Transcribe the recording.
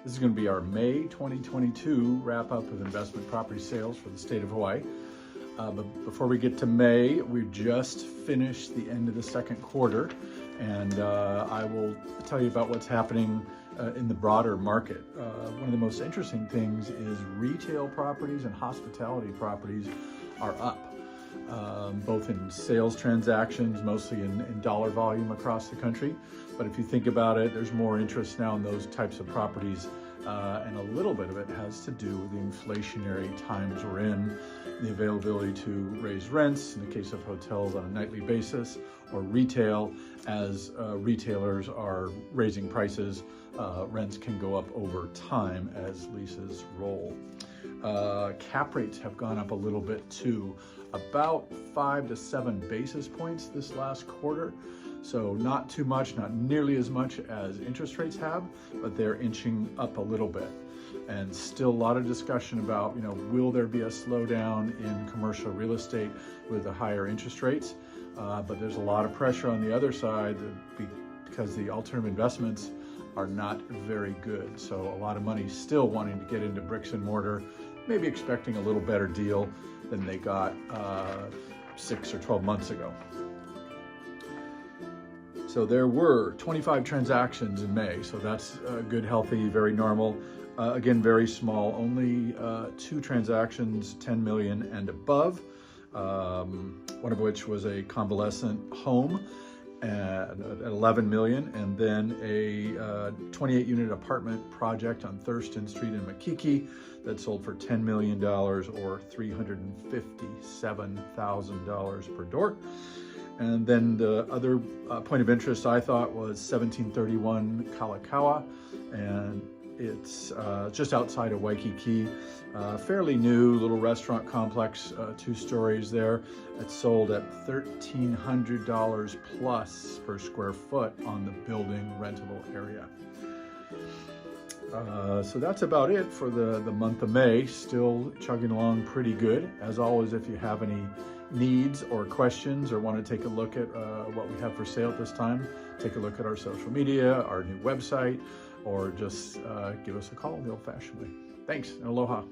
This is going to be our May 2022 wrap-up of investment property sales for the state of Hawaii. But before we get to May, we just finished the end of the second quarter, and I will tell you about what's happening in the broader market. One of the most interesting things is retail properties and hospitality properties are up, both in sales transactions, mostly in dollar volume across the country. But if you think about it, there's more interest now in those types of properties, and a little bit of it has to do with the inflationary times we're in, the availability to raise rents in the case of hotels on a nightly basis, or retail. As retailers are raising prices, rents can go up over time as leases roll. Cap rates have gone up a little bit too, about 5 to 7 basis points this last quarter. So not too much, not nearly as much as interest rates have, but they're inching up a little bit. And still a lot of discussion about, will there be a slowdown in commercial real estate with the higher interest rates? But there's a lot of pressure on the other side because the alternative investments are not very good. So a lot of money still wanting to get into bricks and mortar, maybe expecting a little better deal than they got 6 or 12 months ago. So there were 25 transactions in May, so that's good, healthy, very normal. Again, very small, only 2 transactions, 10 million and above, one of which was a convalescent home at 11 million, and then a 28-unit apartment project on Thurston Street in Makiki that sold for $10 million or $357,000 per door. And then the other point of interest I thought was 1731 Kalakaua, and it's just outside of Waikiki. Fairly new little restaurant complex, 2 stories there. It's sold at $1,300 plus per square foot on the building rentable area. So that's about it for the month of May. Still chugging along pretty good. As always, if you have any needs or questions or want to take a look at what we have for sale at this time, take a look at our social media, our new website, or just give us a call the old-fashioned way. Thanks, and aloha.